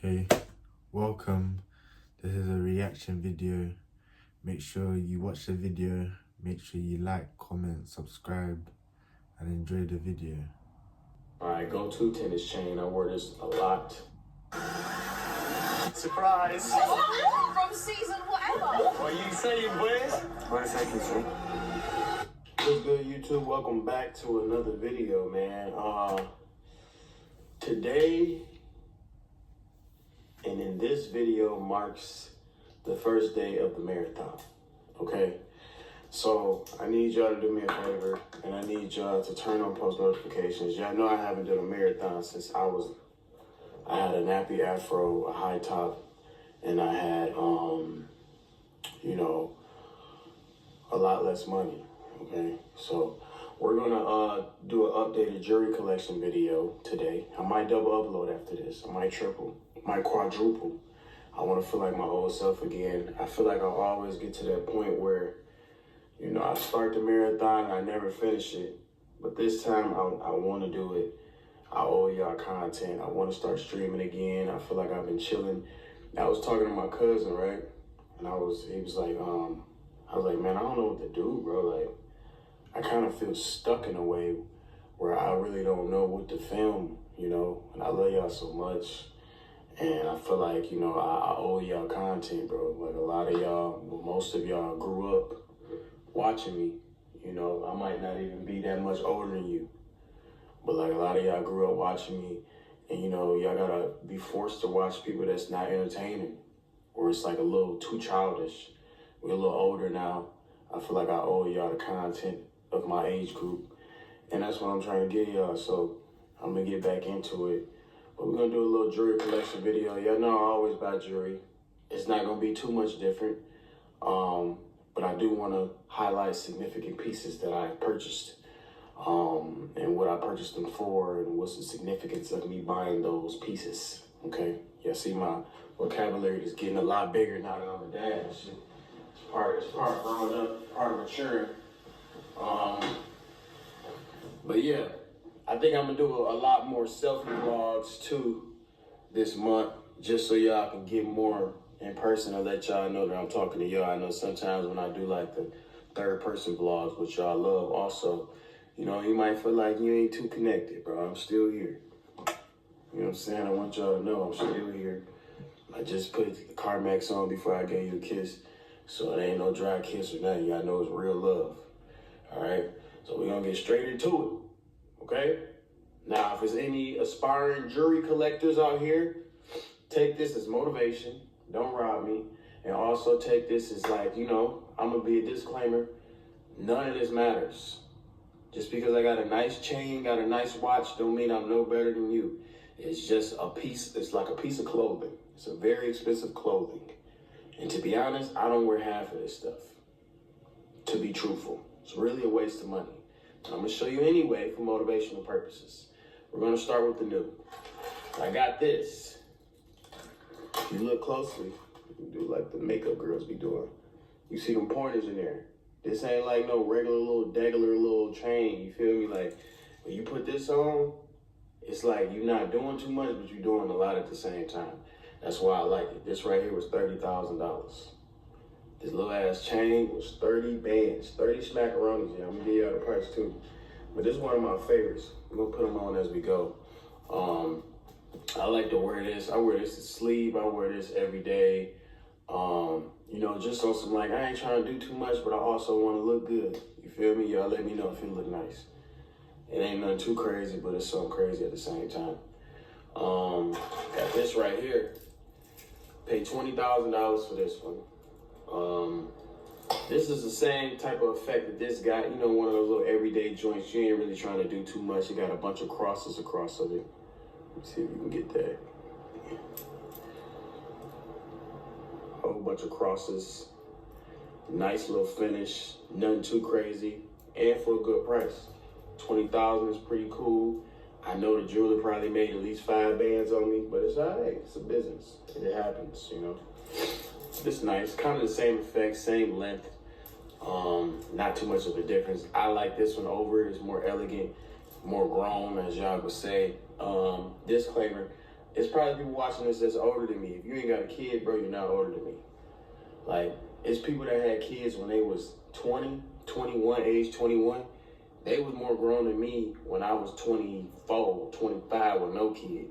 Okay, welcome. This is a reaction video. Make sure you watch the video. Make sure you like, comment, subscribe, and enjoy the video. Alright, go-to tennis chain. I wear this a lot. Surprise! From season whatever. What you saying, boys? What is that, Keisha? What's good, YouTube? Welcome back to another video, man. Today, and in this video, marks the first day of the marathon, okay? So, I need y'all to do me a favor, and I need y'all to turn on post notifications. Y'all know I haven't done a marathon since I had a nappy afro, a high top, and I had, a lot less money, okay? So, we're gonna do an updated jewelry collection video today. I might double upload after this. I might triple, might quadruple. I wanna feel like my old self again. I feel like I always get to that point where, I start the marathon and I never finish it. But this time I wanna do it. I owe y'all content. I wanna start streaming again. I feel like I've been chilling. I was talking to my cousin, right? And he was like, I was like, man, I don't know what to do, bro. Like, I kind of feel stuck in a way where I really don't know what to film, and I love y'all so much. And I feel like, I owe y'all content, bro. Like a lot of y'all, most of y'all grew up watching me. I might not even be that much older than you. But like a lot of y'all grew up watching me and, y'all gotta be forced to watch people that's not entertaining or it's like a little too childish. We're a little older now. I feel like I owe y'all the content of my age group. And that's what I'm trying to get y'all. So I'm gonna get back into it. But we're gonna do a little jewelry collection video. Y'all know I always buy jewelry. It's not gonna be too much different. But I do wanna highlight significant pieces that I purchased. And what I purchased them for and what's the significance of me buying those pieces, okay? Yeah, see my vocabulary is getting a lot bigger now that I'm a dad and shit. It's part growing up, part of maturing. But yeah, I think I'm gonna do a lot more selfie vlogs too this month, just so y'all can get more in person and let y'all know that I'm talking to y'all. I know sometimes when I do like the third person vlogs, which y'all love also, you might feel like you ain't too connected, bro. I'm still here. You know what I'm saying? I want y'all to know I'm still here. I just put the Carmex on before I gave you a kiss, so it ain't no dry kiss or nothing. Y'all know it's real love. All right? So we're gonna get straight into it, okay? Now, if there's any aspiring jewelry collectors out here, take this as motivation. Don't rob me. And also take this as like, I'm gonna be a disclaimer. None of this matters. Just because I got a nice chain, got a nice watch, don't mean I'm no better than you. It's just a piece, it's like a piece of clothing. It's a very expensive clothing. And to be honest, I don't wear half of this stuff. To be truthful, it's really a waste of money. I'm gonna show you anyway for motivational purposes. We're gonna start with the new. I got this. If you look closely, you do like the makeup girls be doing. You see them pointers in there. This ain't like no regular little chain, you feel me? Like, when you put this on, it's like you're not doing too much, but you're doing a lot at the same time. That's why I like it. This right here was $30,000. This little ass chain was 30 bands, 30 smackaronis. Yeah, I'm gonna give y'all the price too. But this is one of my favorites. I'm gonna put them on as we go. I like to wear this. I wear this to sleep. I wear this every day. Just on some like, I ain't trying to do too much, but I also want to look good. You feel me? Y'all let me know if it look nice. It ain't nothing too crazy, but it's something crazy at the same time. Got this right here. Paid $20,000 for this one. This is the same type of effect that this got. One of those little everyday joints. You ain't really trying to do too much. You got a bunch of crosses across of it. Let's see if you can get that. A whole bunch of crosses. Nice little finish. Nothing too crazy. And for a good price. $20,000 is pretty cool. I know the jeweler probably made at least 5 bands on me, but it's all right. It's a business. It happens, This nice. Kind of the same effect, same length. Not too much of a difference. I like this one over. It's more elegant, more grown, as y'all would say. Disclaimer, it's probably people watching this that's older than me. If you ain't got a kid, bro, you're not older than me. Like, it's people that had kids when they was 20, 21, age 21. They was more grown than me when I was 24, 25 with no kid.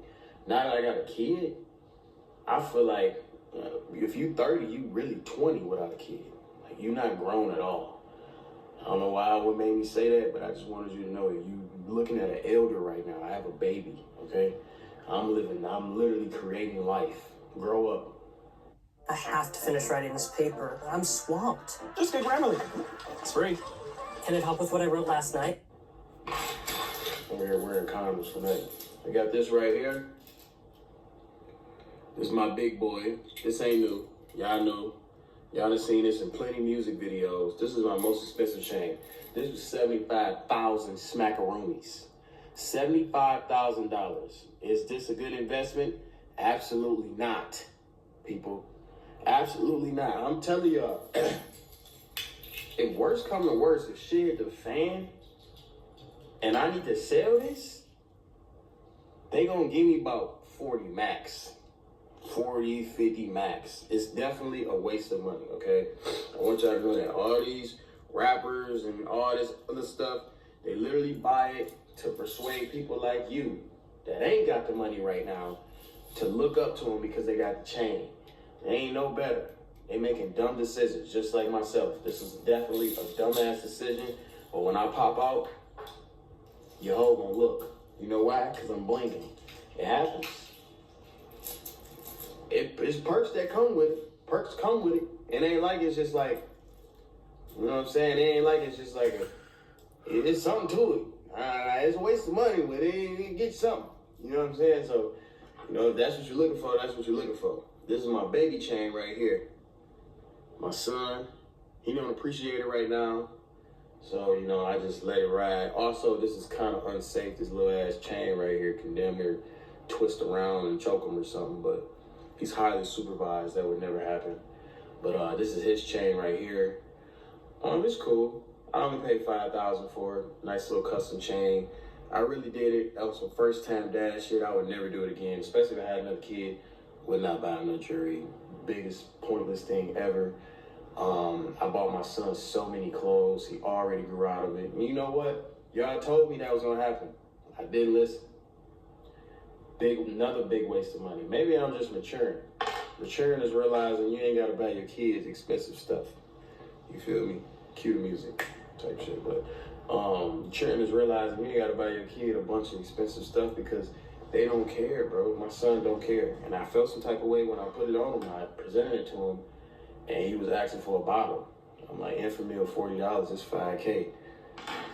Now that I got a kid, I feel like if you 30, you really 20 without a kid. Like, you're not grown at all. I don't know why what made me say that, but I just wanted you to know that you looking at an elder right now. I have a baby, okay? I'm literally creating life. Grow up. I have to finish writing this paper. I'm swamped. Just get Grammarly. It's free. Can it help with what I wrote last night? We're wearing condoms for that. I got this right here. This is my big boy. This ain't new. Y'all know. Y'all done seen this in plenty music videos. This is my most expensive chain. This was 75,000 smackaroonies. $75,000. Is this a good investment? Absolutely not, people. Absolutely not. I'm telling y'all, if worse come to worse, if shit hit the fan, and I need to sell this, they gonna give me about 40 max. 40, 50 max. It's definitely a waste of money, okay? I want y'all to know that all these rappers and all this other stuff, they literally buy it to persuade people like you that ain't got the money right now to look up to them because they got the chain. They ain't no better. They making dumb decisions, just like myself. This is definitely a dumbass decision, but when I pop out, your hoe gonna look. You know why? Because I'm blinking. It happens. It's perks that come with it. Perks come with it. It ain't like it's just like, you know what I'm saying? It ain't like it's just like it's something to it. It's a waste of money, but it get you something. You know what I'm saying? So, you know, if that's what you're looking for, that's what you're looking for. This is my baby chain right here. My son, he don't appreciate it right now. So, you know, I just let it ride. Also, this is kind of unsafe. This little ass chain right here can damn near twist around and choke him or something, but he's highly supervised. That would never happen. But this is his chain right here. It's cool. I only paid $5,000 for it. Nice little custom chain. I really did it. That was some first time dad shit. I would never do it again, especially if I had another kid. Would not buy another jewelry. Biggest pointless thing ever. I bought my son so many clothes. He already grew out of it. And you know what? Y'all told me that was gonna happen. I didn't listen. Another big waste of money. Maybe I'm just maturing. Maturing is realizing you ain't gotta buy your kids expensive stuff. You feel me? Cue the music type shit. But maturing is realizing you ain't gotta buy your kid a bunch of expensive stuff because they don't care, bro. My son don't care. And I felt some type of way when I put it on him. I presented it to him and he was asking for a bottle. I'm like, Infamil $40 is $5K.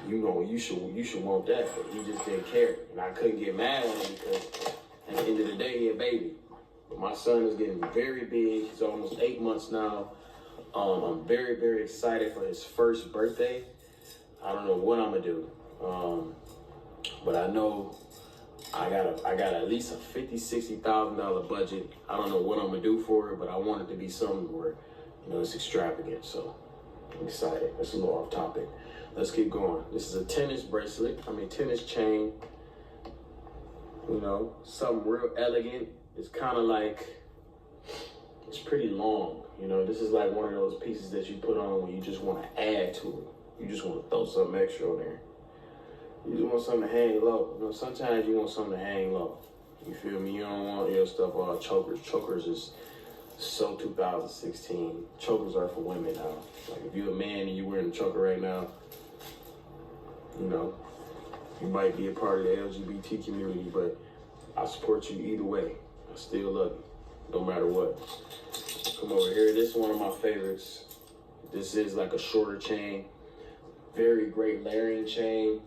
You should want that, but he just didn't care. And I couldn't get mad at him because at the end of the day, he a baby. But my son is getting very big. He's almost 8 months now. I'm very, very excited for his first birthday. I don't know what I'm gonna do. But I know I got at least a $50,000-$60,000 budget. I don't know what I'm gonna do for it, but I want it to be something where, you know, it's extravagant. So I'm excited. That's a little off topic. Let's keep going. This is a tennis tennis chain. You know, something real elegant. It's kind of like, it's pretty long. You know, this is like one of those pieces that you put on when you just want to add to it. You just want to throw something extra on there. You just want something to hang low. You know, sometimes you want something to hang low. You feel me? You don't want your stuff all chokers. Chokers is so 2016. Chokers are for women now. Like if you're a man and you're wearing a choker right now, you know, you might be a part of the LGBT community, but I support you either way. I still love you, no matter what. Come over here. This is one of my favorites. This is like a shorter chain. Very great layering chain.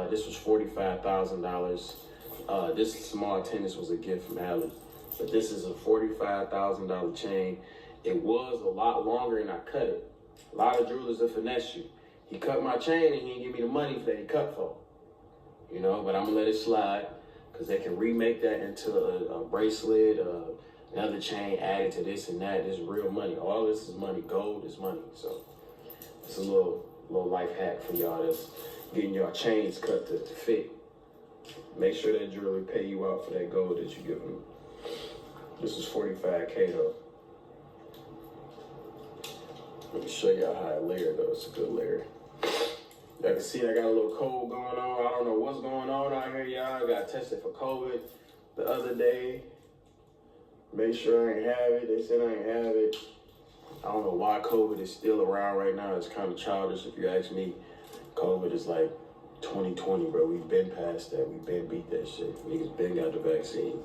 This was $45,000. This small tennis was a gift from Allie. But this is a $45,000 chain. It was a lot longer and I cut it. A lot of jewelers will finesse you. He cut my chain and he didn't give me the money that he cut for. You know, but I'm gonna let it slide because they can remake that into a bracelet, another chain added to this and that. This is real money. All this is money. Gold is money. So it's a little life hack for y'all that's getting your chains cut to fit. Make sure that jewelry pay you out for that gold that you give them. This is 45K though. Let me show y'all how I layer though. It's a good layer. Y'all can see I got a little cold going on. I don't know what's going on out here, y'all. I got tested for COVID the other day. Make sure I ain't have it. They said I ain't have it. I don't know why COVID is still around right now. It's kind of childish if you ask me. COVID is like 2020, bro. We've been past that. We've been beat that shit. Niggas been got the vaccine.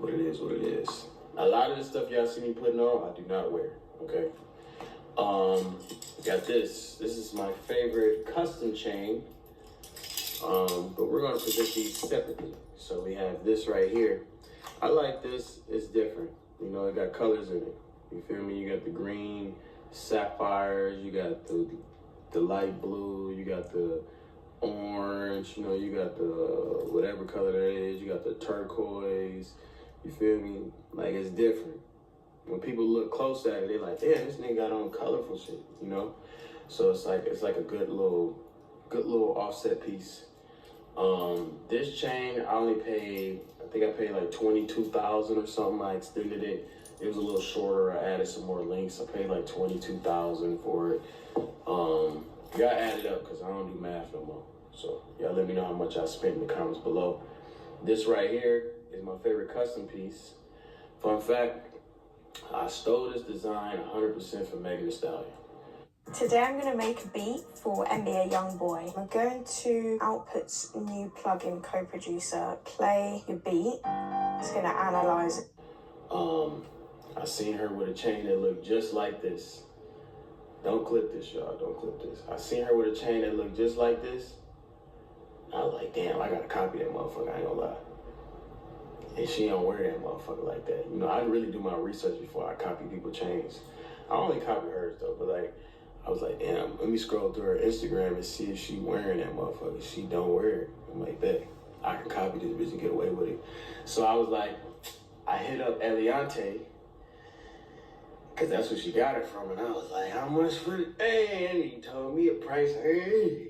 But it is what it is. A lot of the stuff y'all see me putting on, I do not wear, okay? Got this. This is my favorite custom chain. But we're gonna present these separately. So we have this right here. I like this. It's different. You know, it got colors in it. You feel me? You got the green sapphires. You got the light blue. You got the orange. You know, you got the whatever color that is. You got the turquoise. You feel me? Like, it's different. When people look close at it, they're like, damn, this nigga got on colorful shit, you know? So it's like a good little offset piece. This chain, I think I paid like 22,000 or something. I extended it. It was a little shorter. I added some more links. I paid like 22,000 for it. Y'all add it up because I don't do math no more. So y'all let me know how much I spent in the comments below. This right here is my favorite custom piece. Fun fact, I stole this design 100% from Megan Thee Stallion. Today I'm going to make a beat for NBA Youngboy. I'm going to Output's new plugin co-producer, play your beat. It's going to analyze it. I seen her with a chain that looked just like this. Don't clip this, y'all. Don't clip this. I seen her with a chain that looked just like this. I was like, damn, I gotta copy that motherfucker. I ain't gonna lie. And she don't wear that motherfucker like that. You know, I really do my research before I copy people's chains. I only copy hers though, but like, I was like, damn, let me scroll through her Instagram and see if she wearing that motherfucker. She don't wear it. I'm like, bet, I can copy this bitch and get away with it. So I was like, I hit up Eliante, cause that's what she got it from, and I was like, how much for it? Hey, and he told me a price. Hey,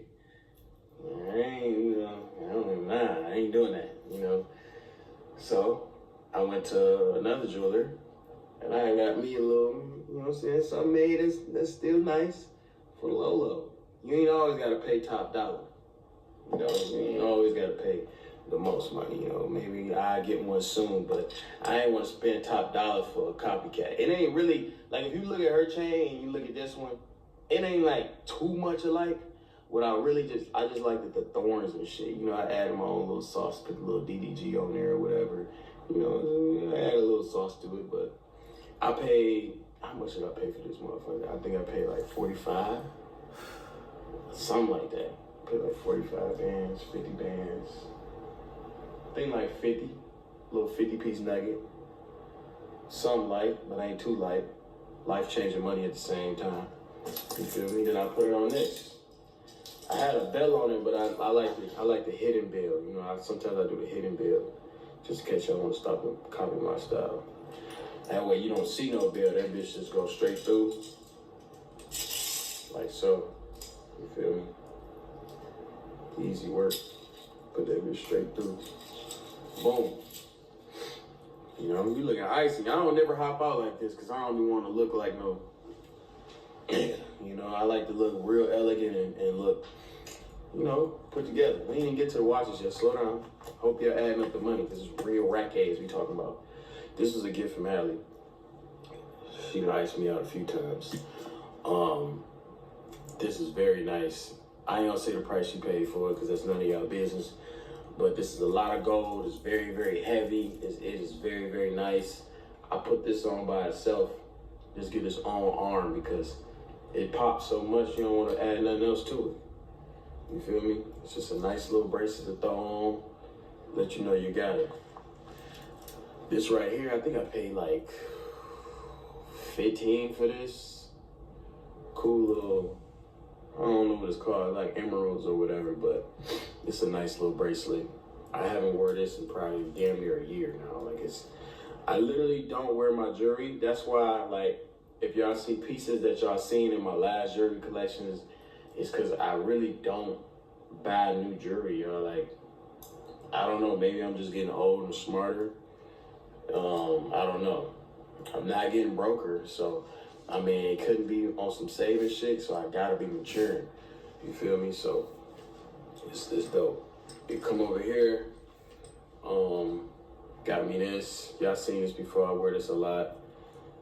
I ain't, you know, I ain't doing that, you know. So I went to another jeweler, and I got me a little, you know what I'm saying, something made that's still nice for the low. You ain't always got to pay top dollar. You know, you ain't always got to pay the most money. You know, maybe I get one soon, but I ain't want to spend top dollar for a copycat. It ain't really, like if you look at her chain and you look at this one, it ain't like too much alike. What I just like the thorns and shit. You know, I added my own little sauce, put a little DDG on there or whatever. You know, I added a little sauce to it, but I paid, how much did I pay for this motherfucker? I think I paid like 45, something like that. I paid like 45 bands, 50 bands. I think like 50, little 50-piece nugget. Some light, but ain't too light. Life-changing money at the same time. You feel me? Then I put it on this. I had a bell on it, but I like the hidden bell. You know, sometimes I do the hidden bell, just in case y'all want to stop and copy my style. That way you don't see no bell, that bitch just goes straight through, like so. You feel me? Easy work. Put that bitch straight through. Boom. You know, you looking icy. I don't never hop out like this because I don't even want to look like no. You know, I like to look real elegant and look, you know, put together. We ain't even get to the watches yet. Slow down. Hope you're adding up the money because it's real rack A's we talking about. This was a gift from Allie. She iced me out a few times. This is very nice. I ain't gonna say the price she paid for it because that's none of y'all business. But this is a lot of gold. It's very, very heavy. It is very, very nice. I put this on by itself. Just get this on arm because it pops so much you don't want to add nothing else to it. You feel me? It's just a nice little bracelet to throw on. Let you know you got it. This right here, I think I paid like 15 for this. Cool little, I don't know what it's called, like emeralds or whatever, but it's a nice little bracelet. I haven't worn this in probably damn near a year now. Like I literally don't wear my jewelry. That's why, like, if y'all see pieces that y'all seen in my last jewelry collections, it's because I really don't buy new jewelry, y'all. Like, I don't know, maybe I'm just getting old and smarter. I don't know. I'm not getting broker, so I mean, it couldn't be on some saving shit, so I gotta be maturing. You feel me? So it's dope. You come over here, got me this. Y'all seen this before, I wear this a lot.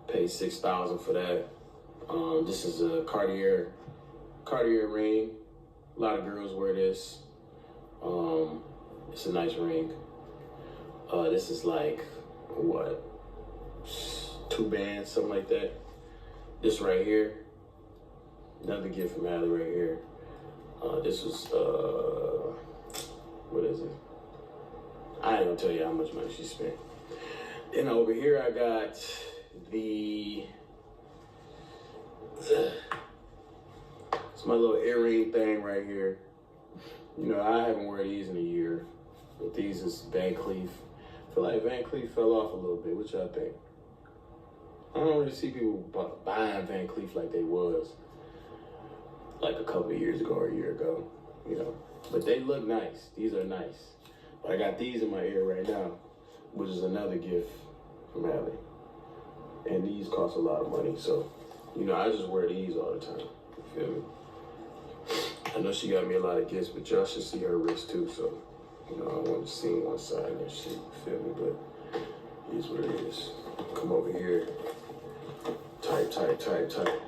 Paid $6,000 for that. This is a Cartier ring. A lot of girls wear this. It's a nice ring. This is like, what? 2 bands, something like that. This right here, another gift from Allie right here. This was, what is it? I ain't gonna tell you how much money she spent. Then over here I got the, it's my little earring thing right here. You know, I haven't worn these in a year, but these is Van Cleef. I feel like Van Cleef fell off a little bit. What y'all think? I don't really see people buying Van Cleef like they was like a couple of years ago or a year ago, you know. But they look nice. These are nice. But I got these in my ear right now, which is another gift from Allie. And these cost a lot of money, so, you know, I just wear these all the time. You feel me? I know she got me a lot of gifts, but y'all should see her wrist too, so, you know, I want to see one side and shit, you feel me? But here's what it is. Come over here. Tight.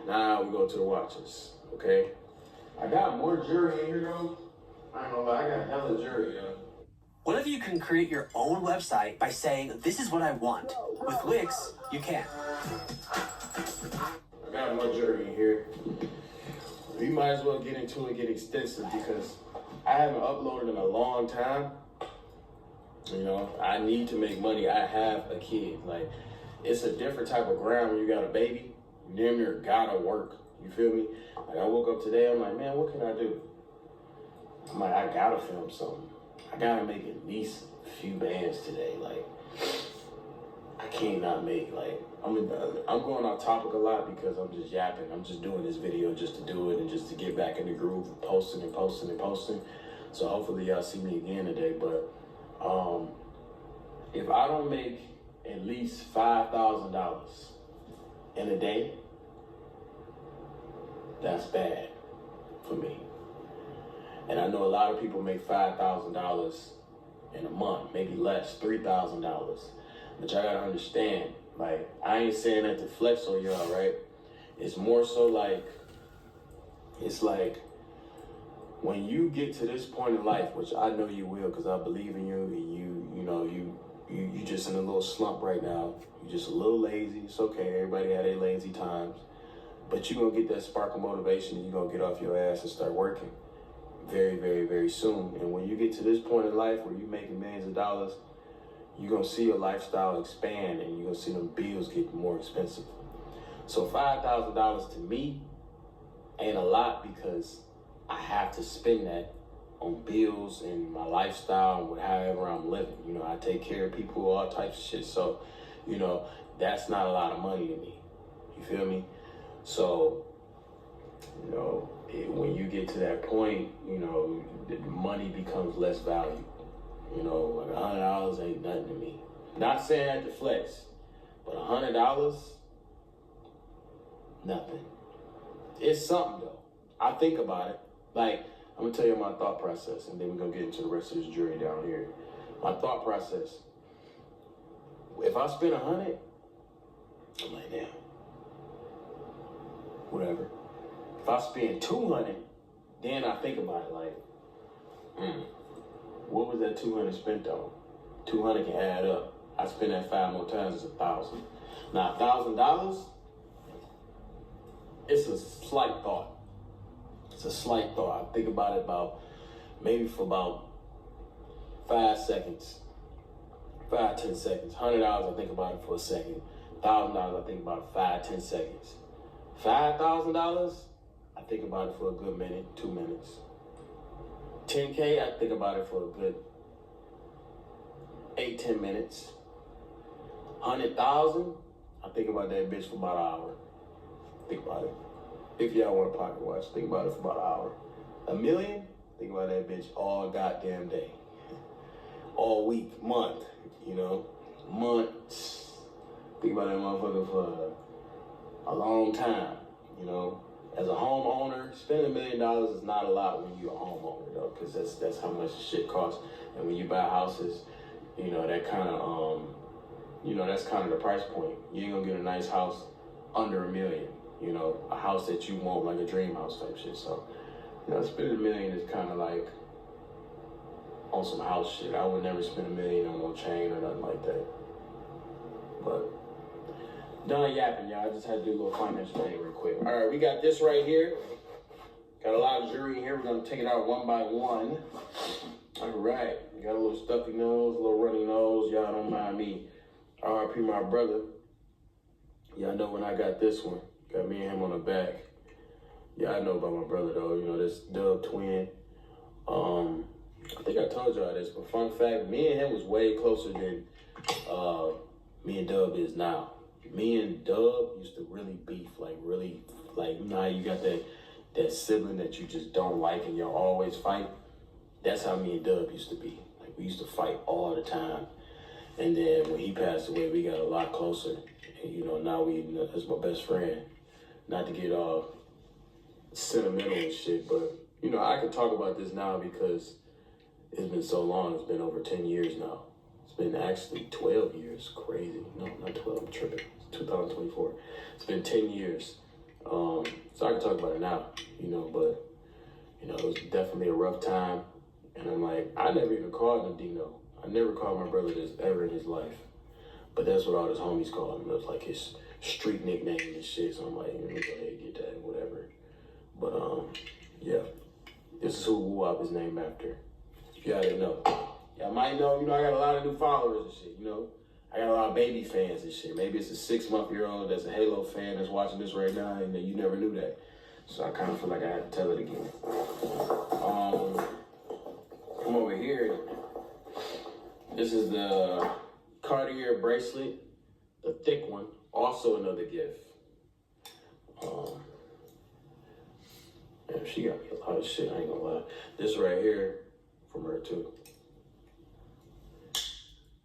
Now we go to the watches, okay? I got more jewelry in here though. I ain't gonna lie, I got hella jewelry, yo. What if you can create your own website by saying, this is what I want? With Wix, you can. I got more jewelry in here. We might as well get into it, get extensive, because I haven't uploaded in a long time. You know, I need to make money. I have a kid. Like, it's a different type of grind when you got a baby. You damn near gotta work. You feel me? Like, I woke up today, I'm like, man, what can I do? I'm like, I gotta film something. I gotta make at least a few bands today. Like, I can't not make, like, I'm going off topic a lot because I'm just yapping. I'm just doing this video just to do it and just to get back in the groove of posting. So hopefully y'all see me again today. But if I don't make at least $5,000 in a day, that's bad for me. And I know a lot of people make $5,000 in a month, maybe less, $3,000. But y'all gotta understand, like, I ain't saying that to flex on y'all, right? It's more so like, it's like, when you get to this point in life, which I know you will, because I believe in you, and you just in a little slump right now. You're just a little lazy. It's okay. Everybody had their lazy times. But you're going to get that spark of motivation, and you're going to get off your ass and start working very, very, very soon. And when you get to this point in life where you're making millions of dollars, you're going to see your lifestyle expand, and you're going to see them bills get more expensive. So $5,000 to me ain't a lot, because I have to spend that on bills and my lifestyle and however I'm living. You know, I take care of people, all types of shit. So, you know, that's not a lot of money to me. You feel me? So, you know, when you get to that point, you know, the money becomes less valuable. You know, like $100 ain't nothing to me. Not saying that to flex, but $100, nothing. It's something though. I think about it. Like, I'm gonna tell you my thought process, and then we're gonna get into the rest of this jewelry down here. My thought process. If I spend 100, I'm like, damn, whatever. If I spend 200, then I think about it like, what was that 200 spent on? 200 can add up. I spend that 5 more times, it's 1,000. Now $1,000, it's a slight thought. It's a slight thought. I think about it maybe for about 5 seconds, 5-10 seconds. $100, I think about it for a second. $1,000, I think about it 5-10 seconds. $5,000, I think about it for a good minute, 2 minutes. 10K, I think about it for a good 8-10 minutes. 100,000, I think about that bitch for about an hour. Think about it. If y'all want a pocket watch, think about it for about an hour. $1 million, think about that bitch all goddamn day. All week, month, you know? months. Think about that motherfucker for a long time, you know. As a homeowner, spending $1 million is not a lot when you're a homeowner though, because that's how much shit costs. And when you buy houses, you know, that kind of that's kind of the price point. You ain't gonna get a nice house under $1 million, you know, a house that you want, like a dream house type shit. So, you know, spending $1 million is kind of like on some house shit. I would never spend $1 million on no chain or nothing like that. But done yapping, y'all. I just had to do a little financial thing real quick. All right, we got this right here. Got a lot of jewelry in here. We're gonna take it out one by one. All right, got a little stuffy nose, a little runny nose. Y'all don't mind me. RIP my brother. Y'all know when I got this one. Got me and him on the back. Y'all know about my brother though. You know, this Dub twin. I think I told y'all this, but fun fact, me and him was way closer than me and Dub is now. Me and Dub used to really beef, like you know how you got that sibling that you just don't like and you'll always fight? That's how me and Dub used to be. Like, we used to fight all the time. And then when he passed away, we got a lot closer. And, you know, now that's my best friend. Not to get all sentimental and shit, but, you know, I can talk about this now because it's been so long. It's been over 10 years now. It's been actually 12 years. Crazy. No, not 12. I'm tripping. It's 2024. It's been 10 years. So I can talk about it now, you know, but, you know, it was definitely a rough time. And I'm like, I never even called him Dino. I never called my brother this ever in his life. But that's what all his homies called him. It was like his street nickname and shit. So I'm like, let me go ahead and get that, whatever. But, yeah. This is who Woo-Wop is named after. If y'all didn't know. Y'all might know, you know, I got a lot of new followers and shit, you know. I got a lot of baby fans and shit. Maybe it's a 6-month-old that's a Halo fan that's watching this right now and you never knew that. So I kind of feel like I had to tell it again. Come over here. This is the Cartier bracelet, the thick one. Also another gift. Man, she got me a lot of shit, I ain't gonna lie. This right here, from her too.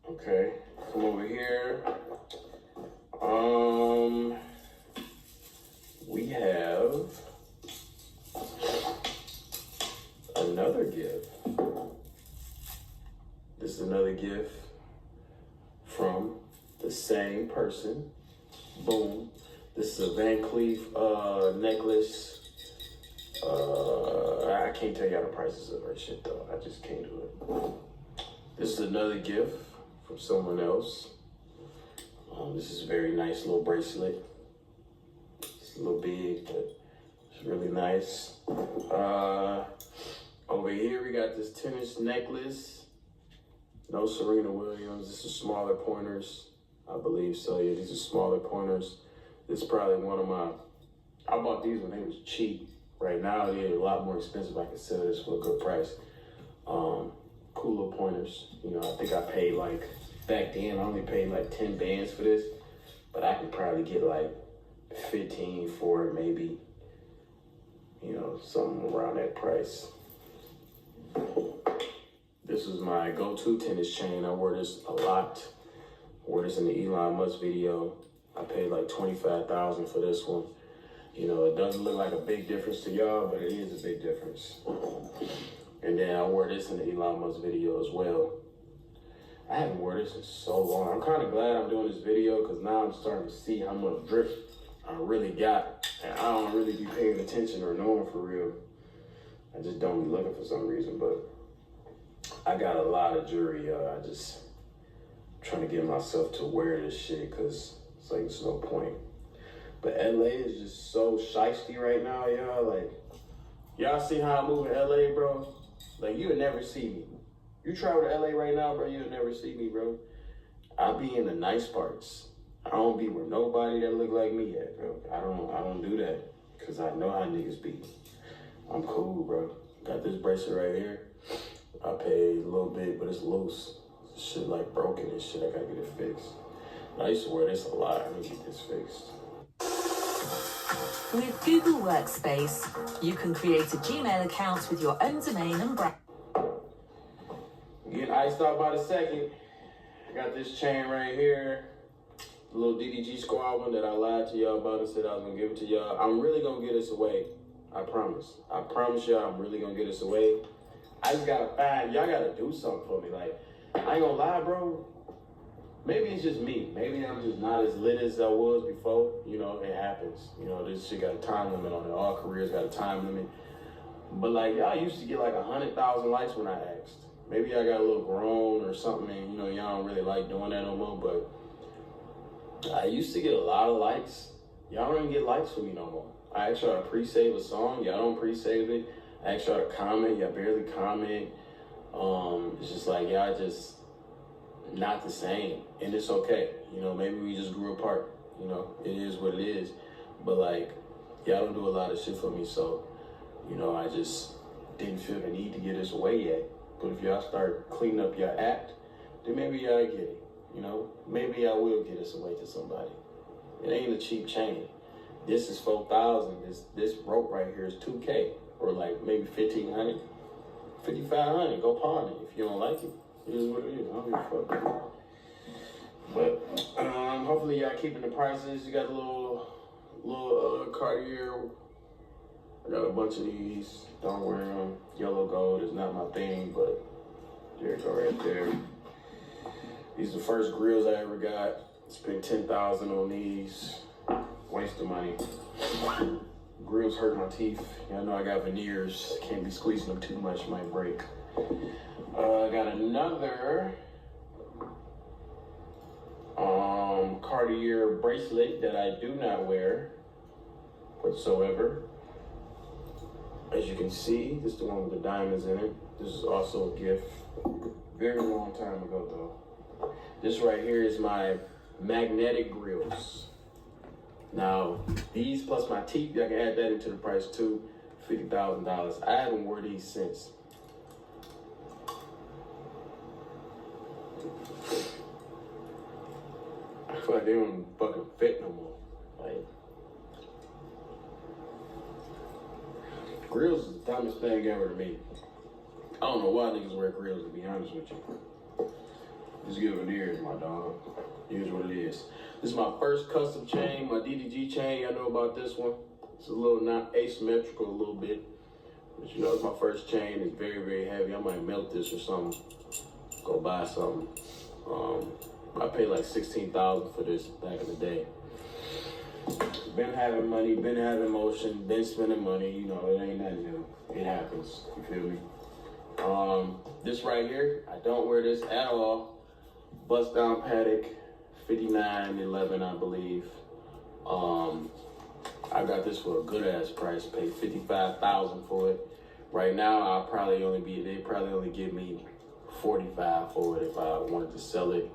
Okay, come over here. We have another gift. This is another gift from the same person. Boom. This is a Van Cleef necklace. I can't tell y'all the prices of her shit though. I just can't do it. This is another gift from someone else. This is a very nice little bracelet. It's a little big, but it's really nice. Over here we got this tennis necklace. No Serena Williams. This is smaller pointers. I believe so. Yeah, these are smaller pointers. This is probably one of my. I bought these when they was cheap. Right now they're a lot more expensive. I can sell this for a good price. Cool little pointers. You know, I think I paid like back then. I only paid like 10 bands for this, but I could probably get like 15 for it, maybe. You know, something around that price. This is my go-to tennis chain. I wore this a lot. I wore this in the Elon Musk video. I paid like $25,000 for this one. You know, it doesn't look like a big difference to y'all, but it is a big difference. And then I wore this in the Elon Musk video as well. I haven't worn this in so long. I'm kind of glad I'm doing this video because now I'm starting to see how much drift I really got. And I don't really be paying attention or knowing for real. I just don't be looking for some reason, but I got a lot of jewelry. I just trying to get myself to wear this shit because it's like there's no point. But LA is just so shiesty right now, y'all. Like, y'all see how I move in LA, bro? Like, you would never see me. You travel to LA right now, bro, you would never see me, bro. I be in the nice parts. I don't be with nobody that look like me at, bro. I don't do that because I know how niggas be. I'm cool, bro. Got this bracelet right here. I paid a little bit, but it's loose. Shit like broken and shit. I gotta get it fixed. I used to wear this a lot. I need to get this fixed. With Google Workspace, you can create a Gmail account with your own domain and brand. Getting iced out by the second. got this chain right here. The little DDG squad one that I lied to y'all about and said I was gonna give it to y'all. I'm really gonna get this away. I promise. I promise y'all I'm really gonna get this away. I just gotta find, y'all gotta do something for me. Like, I ain't gonna lie, bro. Maybe it's just me. Maybe I'm just not as lit as I was before. You know, it happens. You know, this shit got a time limit on it. All careers got a time limit. But like, y'all used to get like 100,000 likes when I asked. Maybe I got a little grown or something, and you know, y'all don't really like doing that no more, but I used to get a lot of likes. Y'all don't even get likes from me no more. I asked y'all to pre-save a song, y'all don't pre-save it. I asked y'all to comment, y'all barely comment. It's just like, y'all just not the same, and it's okay. You know, maybe we just grew apart. You know, it is what it is. But like, y'all don't do a lot of shit for me, so, you know, I just didn't feel the need to get this away yet. But if y'all start cleaning up your act, then maybe y'all get it. You know, maybe I will get this away to somebody. It ain't a cheap chain. This is 4,000. This rope right here is 2K, or like maybe 1,500, 5,500. Go pawn it if you don't like it. It is what it is. I don't give a fuck. But hopefully y'all keeping the prices. You got a little Cartier. I got a bunch of these. Don't wear them. Yellow gold is not my thing, but there you go right there. These are the first grills I ever got. Spent $10,000 on these. Waste of money. Grills hurt my teeth. Y'all know I got veneers. Can't be squeezing them too much, might break. I got another Cartier bracelet that I do not wear whatsoever. As you can see, this is the one with the diamonds in it. This is also a gift. Very long time ago though. This right here is my magnetic grills. Now, these plus my teeth, I can add that into the price too, $50,000. I haven't worn these since. I feel like they don't fucking fit no more. Like, grills is the dumbest thing ever to me. I don't know why niggas wear grills, to be honest with you. Just give veneers, my dog. Here's what it is. This is my first custom chain, my DDG chain. Y'all know about this one. It's a little not asymmetrical a little bit. But you know, it's my first chain. It's very, very heavy. I might melt this or something. Go buy something. I paid like $16,000 for this back in the day. Been having money, been having motion, been spending money. You know, it ain't nothing new. It happens. You feel me? This right here, I don't wear this at all. Bust down Paddock, 59.11, I believe. I got this for a good ass price. Paid $55,000 for it. Right now, they probably only give me $45,000 for it if I wanted to sell it,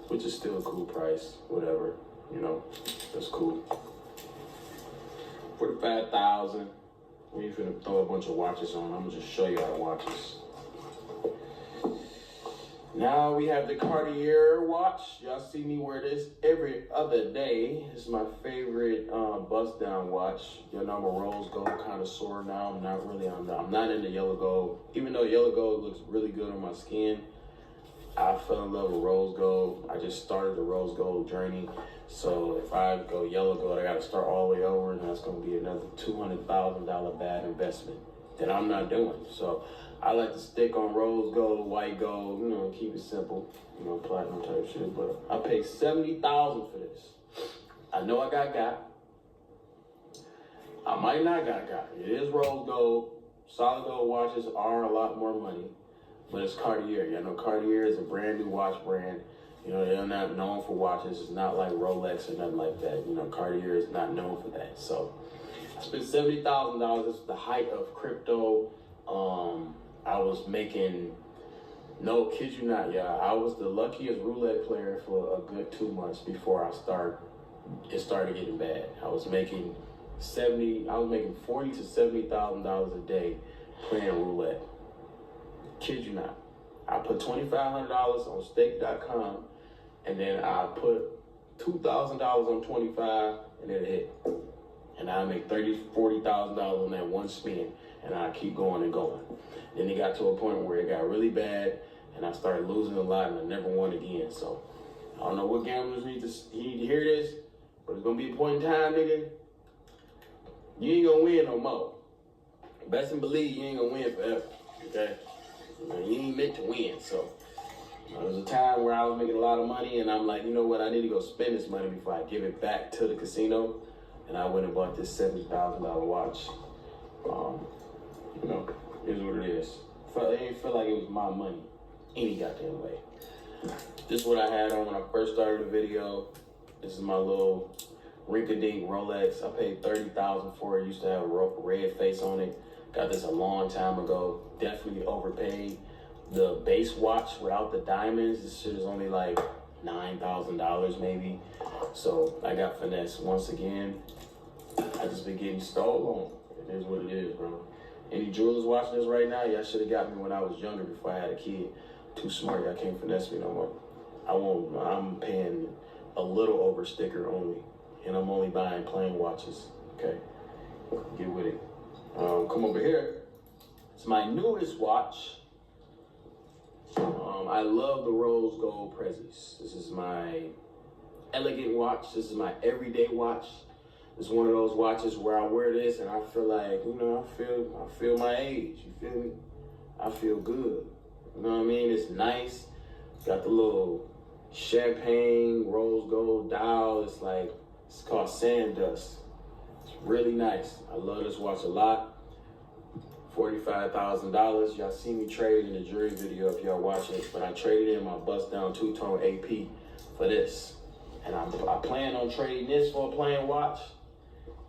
which is still a cool price. Whatever, you know, that's cool. $45,000. We ain't finna throw a bunch of watches on. I'm gonna just show you how the watches. Now we have the Cartier watch. Y'all see me wear this every other day. This is my favorite bust down watch. Y'all know I'm a rose gold connoisseur now. I'm not into yellow gold. Even though yellow gold looks really good on my skin, I fell in love with rose gold. I just started the rose gold journey. So if I go yellow gold, I gotta start all the way over, and that's gonna be another $200,000 bad investment that I'm not doing. So I like to stick on rose gold, white gold, you know, keep it simple, you know, platinum type shit. But I paid $70,000 for this. I know I got. I might not got. It is rose gold. Solid gold watches are a lot more money, but it's Cartier. You know, Cartier is a brand new watch brand. You know, they're not known for watches. It's not like Rolex or nothing like that. You know, Cartier is not known for that. So I spent $70,000. This is the height of crypto. I was making, no kid you not, y'all. I was the luckiest roulette player for a good 2 months before it started getting bad. I was making $40,000 to $70,000 a day playing roulette. Kid you not. I put $2,500 on stake.com, and then I put $2,000 on 25, and then it hit. And I make $30,000, $40,000 on that one spin, and I keep going and going. Then it got to a point where it got really bad, and I started losing a lot, and I never won again. So I don't know what gamblers need to hear this, but it's gonna be a point in time, nigga. You ain't gonna win no more. Best and believe you ain't gonna win forever. Okay, you ain't meant to win. So there was a time where I was making a lot of money, and I'm like, you know what? I need to go spend this money before I give it back to the casino. And I went and bought this $70,000 watch. You know, it is what it is. It didn't feel like it was my money any goddamn way. This is what I had on when I first started the video. This is my little rink-a-dink Rolex. I paid $30,000 for it. Used to have a red face on it. Got this a long time ago. Definitely overpaid. The base watch without the diamonds, this shit is only like $9,000 maybe. So I got finesse once again. I just been getting stolen. It is what it is, bro. Any jewelers watching this right now, y'all should have got me when I was younger before I had a kid. Too smart, y'all can't finesse me no more. I'm paying a little over sticker only. And I'm only buying plain watches, okay? Get with it. Come over here. It's my newest watch. I love the rose gold Prezzies. This is my elegant watch. This is my everyday watch. It's one of those watches where I wear this and I feel like, you know, I feel my age. You feel me? I feel good. You know what I mean? It's nice. Got the little champagne rose gold dial. It's called sand dust. It's really nice. I love this watch a lot. $45,000. Y'all see me trade in the jewelry video if y'all watch it, but I traded in my bust down two-tone AP for this. And I plan on trading this for a plain watch,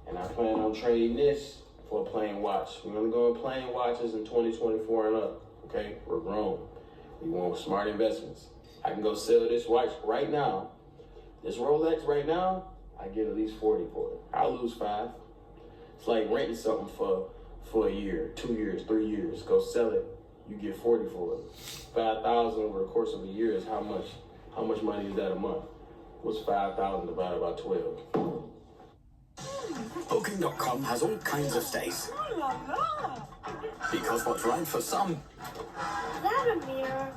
and I plan on trading this for a plain watch. We're gonna go with plain watches in 2024 and up, okay? We're grown. We want smart investments. I can go sell this watch right now. This Rolex right now, I get at least 40 for it. I'll lose 5. It's like renting something for a year, 2 years, 3 years. Go sell it, you get 40 for it. 5,000 over the course of a year is how much? How much money is that a month? What's 5,000 divided by 12? Booking.com has all kinds of stays. Because what's right for some... Is that a mirror?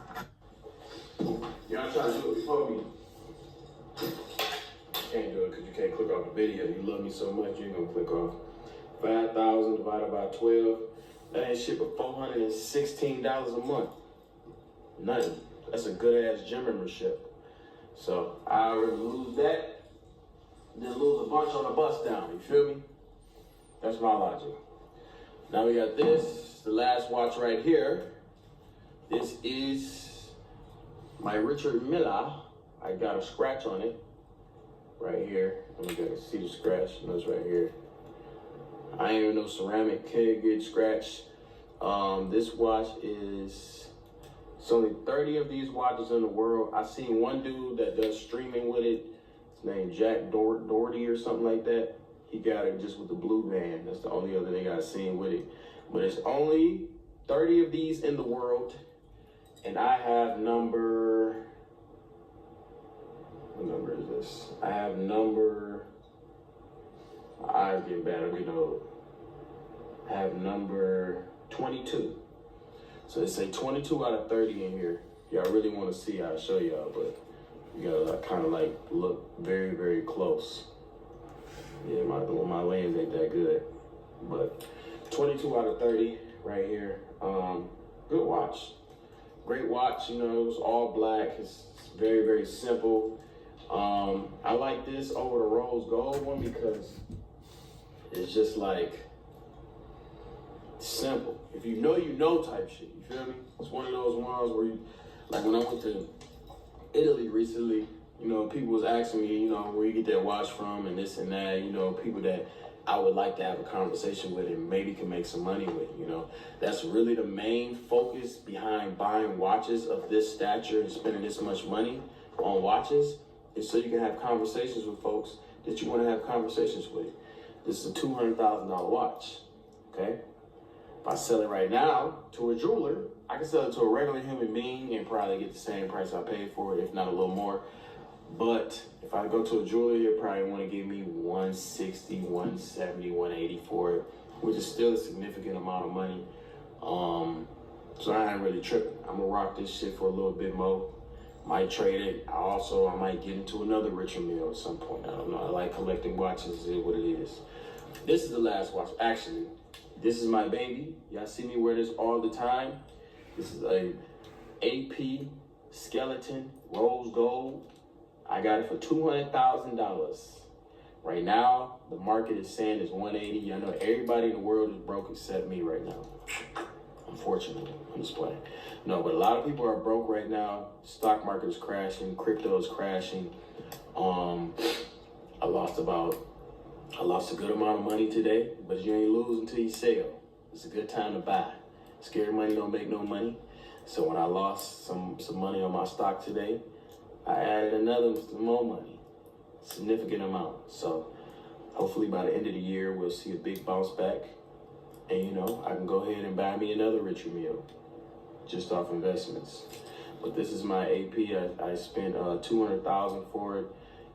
Y'all trying to do it before me? Can't do it because you can't click off the video. You love me so much, you ain't gonna click off. 5,000 divided by 12. That ain't shit but $416 a month. Nothing. That's a good ass gym membership. So I already lose that, then lose a bunch on the bus down. You feel me? That's my logic. Now we got this, the last watch right here. This is my Richard Miller. I got a scratch on it right here. Let me go see the scratch. You know, it's right here. I ain't even no ceramic, can't get scratched. This watch is, it's only 30 of these watches in the world. I seen one dude that does streaming with it. His name Jack Doherty or something like that. He got it just with the blue band. That's the only other thing I seen with it. But it's only 30 of these in the world. And I have number, what number is this? I have number, my eyes getting bad, I'm getting old. I have number 22. So they say 22 out of 30 in here. Y'all really want to see, I'll show y'all, but you gotta kind of like look very, very close. Yeah, my lens ain't that good. But 22 out of 30 right here. Good watch. Great watch, you know, it's all black. It's very, very simple. I like this over the rose gold one because it's just like simple. If you know type shit, you feel me? It's one of those ones where you, like when I went to Italy recently, you know, people was asking me, you know, where you get that watch from and this and that, you know, people that I would like to have a conversation with and maybe can make some money with, you know. That's really the main focus behind buying watches of this stature and spending this much money on watches, is so you can have conversations with folks that you want to have conversations with. This is a $200,000 watch, okay? If I sell it right now to a jeweler, I can sell it to a regular human being and probably get the same price I paid for it, if not a little more. But if I go to a jeweler, he'll probably want to give me $160, $170, $180 for it, which is still a significant amount of money. So I ain't really tripping. I'm gonna rock this shit for a little bit more. Might trade it. I might get into another richer meal at some point. I don't know. I like collecting watches. It is what it is. This is the last watch. Actually, this is my baby. Y'all see me wear this all the time. This is a AP skeleton rose gold. I got it for $200,000. Right now, the market is saying it's 180. I know everybody in the world is broke except me right now. Unfortunately, I'm just playing. No, but a lot of people are broke right now. Stock market is crashing. Crypto is crashing. I lost a good amount of money today, but you ain't lose until you sell. It's a good time to buy. Scary money don't make no money. So when I lost some money on my stock today, I added some more money, significant amount. So hopefully by the end of the year, we'll see a big bounce back. And you know, I can go ahead and buy me another richer meal just off investments. But this is my AP. I spent $200,000 for it.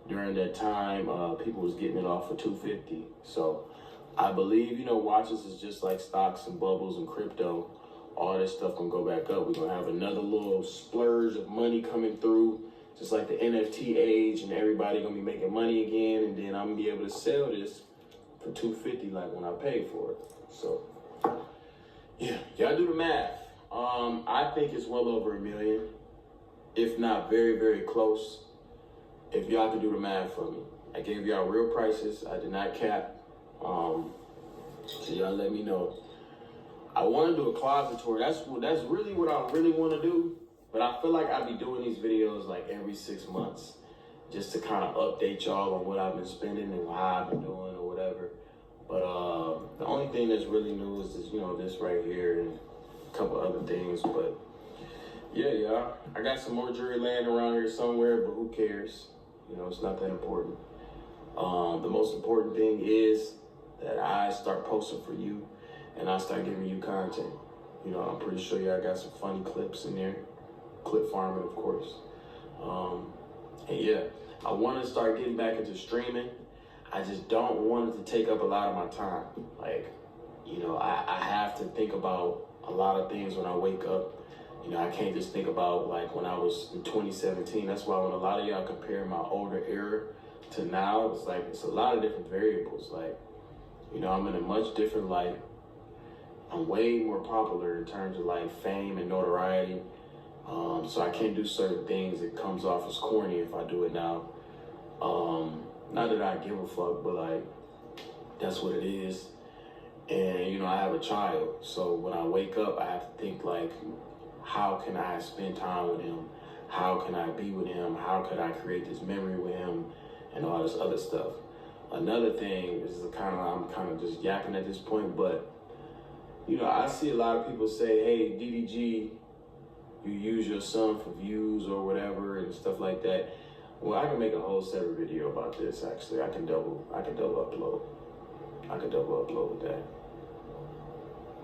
During that time, people was getting it off for $250. So I believe, you know, watches is just like stocks and bubbles and crypto. All this stuff gonna go back up. We're gonna have another little splurge of money coming through, just like the NFT age, and everybody gonna be making money again. And then I'm gonna be able to sell this for $250 like when I paid for it. So yeah, y'all do the math. I think it's well over $1 million, if not very, very close. If y'all can do the math for me. I gave y'all real prices. I did not cap. So y'all let me know. I want to do a closet tour. That's really what I really want to do. But I feel like I'll be doing these videos like every 6 months, just to kind of update y'all on what I've been spending and how I've been doing or whatever. But the only thing that's really new is this, you know, this right here and a couple other things. But yeah, y'all, I got some more jewelry laying around here somewhere, but who cares? You know, it's not that important. The most important thing is that I start posting for you and I start giving you content. You know, I'm pretty sure y'all got some funny clips in there. Clip farming, of course. And yeah, I want to start getting back into streaming. I just don't want it to take up a lot of my time. Like, you know, I have to think about a lot of things when I wake up. You know, I can't just think about like when I was in 2017. That's why when a lot of y'all compare my older era to now, it's like, it's a lot of different variables. Like, you know, I'm in a much different light. I'm way more popular in terms of like fame and notoriety. So I can't do certain things. It comes off as corny if I do it now. Not that I give a fuck, but like, that's what it is. And, you know, I have a child. So when I wake up, I have to think like, how can I spend time with him? How can I be with him? How could I create this memory with him? And all this other stuff. Another thing is I'm kind of just yapping at this point, but you know, I see a lot of people say, hey, DDG, you use your son for views or whatever and stuff like that. Well, I can make a whole separate video about this, actually. I can double upload. I can double upload with that.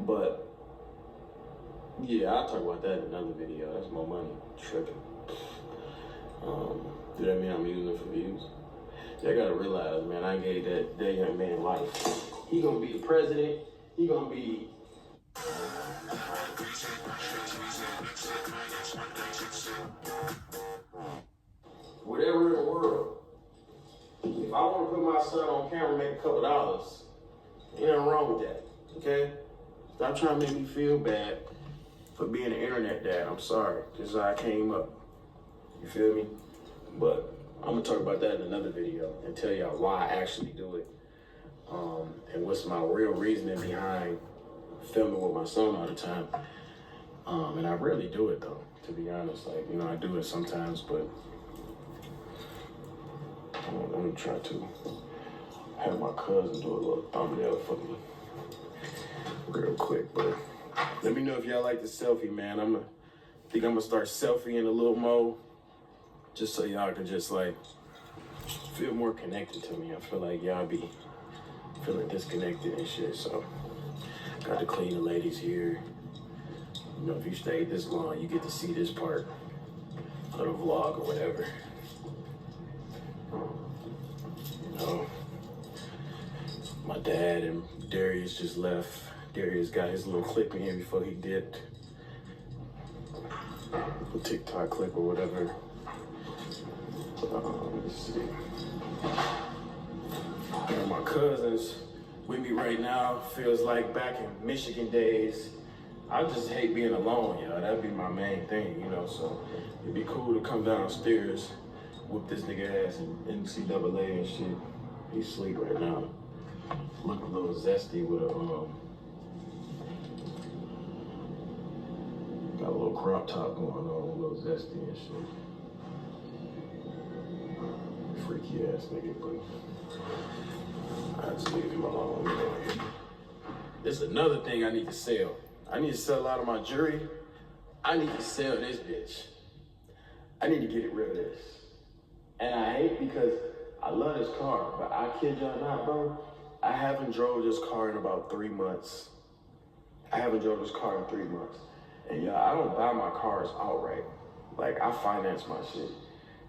But yeah, I'll talk about that in another video. That's more money. Tripping. Do that mean I'm using it for views? Y'all gotta realize, man, I gave that young man life. He gonna be the president. He gonna be whatever in the world. If I want to put my son on camera and make a couple dollars, ain't nothing wrong with that. Okay? Stop trying to make me feel bad for being an internet dad. I'm sorry. This is how I came up. You feel me? But I'm gonna talk about that in another video and tell y'all why I actually do it. And what's my real reasoning behind filming with my son all the time. And I rarely do it though, to be honest. Like, you know, I do it sometimes, but let me try to have my cousin do a little thumbnail for me real quick. But let me know if y'all like the selfie, man. I think I'm gonna start selfieing a little more, just so y'all can just like feel more connected to me. I feel like y'all be feeling disconnected and shit, so got to clean the ladies here. You know, if you stayed this long, you get to see this part of the vlog or whatever. You know, my dad and Darius just left. Darius got his little clip in here before he dipped. TikTok clip or whatever. Let's see. And my cousins with me right now. Feels like back in Michigan days. I just hate being alone, y'all. That'd be my main thing, you know. So it'd be cool to come downstairs, whoop this nigga ass in NCAA and shit. He's asleep right now. Look a little zesty with a got a little crop top going on, a little zesty and shit. Freaky ass nigga, but I just leave him alone. You know. This is another thing I need to sell. I need to sell a lot of my jewelry. I need to sell this bitch. I need to get rid of this. And I hate because I love this car, but I kid y'all not, bro. I haven't drove this car in about 3 months. I haven't drove this car in 3 months. And y'all, I don't buy my cars outright. Like, I finance my shit.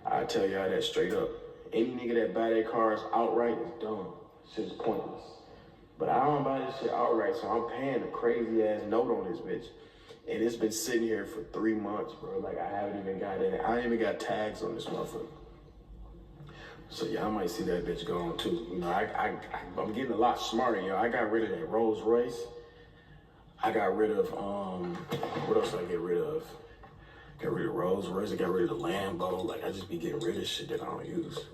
I tell y'all that straight up. Any nigga that buy their cars outright is dumb. Shit's pointless. But I don't buy this shit outright, so I'm paying a crazy ass note on this bitch. And it's been sitting here for 3 months, bro. Like, I haven't even got it. I ain't even got tags on this motherfucker. So y'all might see that bitch going too. You know, I'm getting a lot smarter, yo. I got rid of that Rolls Royce. I got rid of, what else did I get rid of? Got rid of Rolls Royce, I got rid of the Lambo. Like, I just be getting rid of shit that I don't use.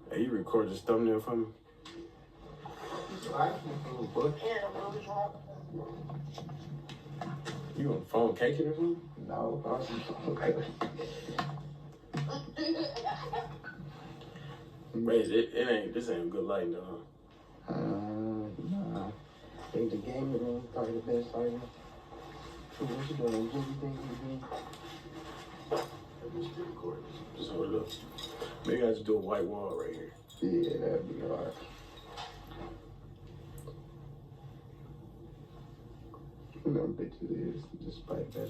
Hey, you record this thumbnail for me? You on the phone caking or something? No, okay. Wait, this ain't good lighting though. Nah. I think the game room probably the best lighting. So what you doing? What you think you Just record. Just hold it up. Maybe I just do a white wall right here. Yeah, that'd be hard. No bitches is despite that.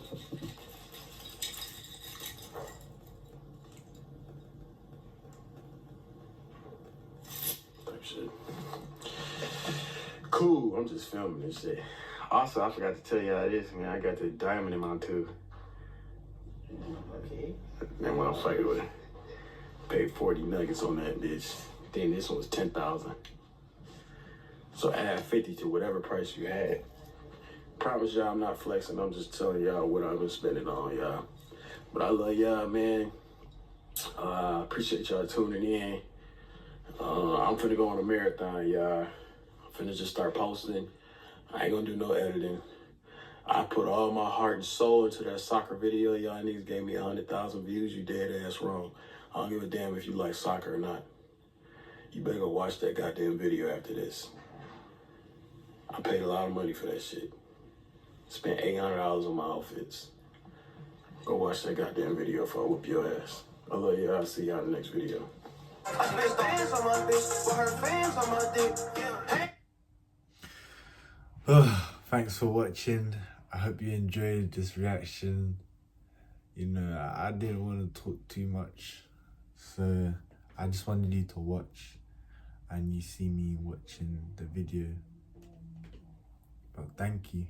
Type shit. Cool, I'm just filming this shit. Also, I forgot to tell y'all this, man. I got the diamond in my tooth. Okay. And when I'm fighting with it, paid 40 nuggets on that bitch. Then this one was 10,000. So add 50 to whatever price you had. Promise y'all I'm not flexing. I'm just telling y'all what I've been spending on y'all. But I love y'all, man. Appreciate y'all tuning in. I'm finna go on a marathon, y'all. I'm finna just start posting. I ain't gonna do no editing. I put all my heart and soul into that soccer video. Y'all niggas gave me 100,000 views. You dead ass wrong. I don't give a damn if you like soccer or not. You better go watch that goddamn video after this. I paid a lot of money for that shit. Spent $800 on my outfits. Go watch that goddamn video before I whoop your ass. I love y'all. I'll see y'all in the next video. I spent bands on my bitch, with her fans on my dick. Hey. Thanks for watching. I hope you enjoyed this reaction. You know, I didn't want to talk too much, so I just wanted you to watch and you see me watching the video. But thank you.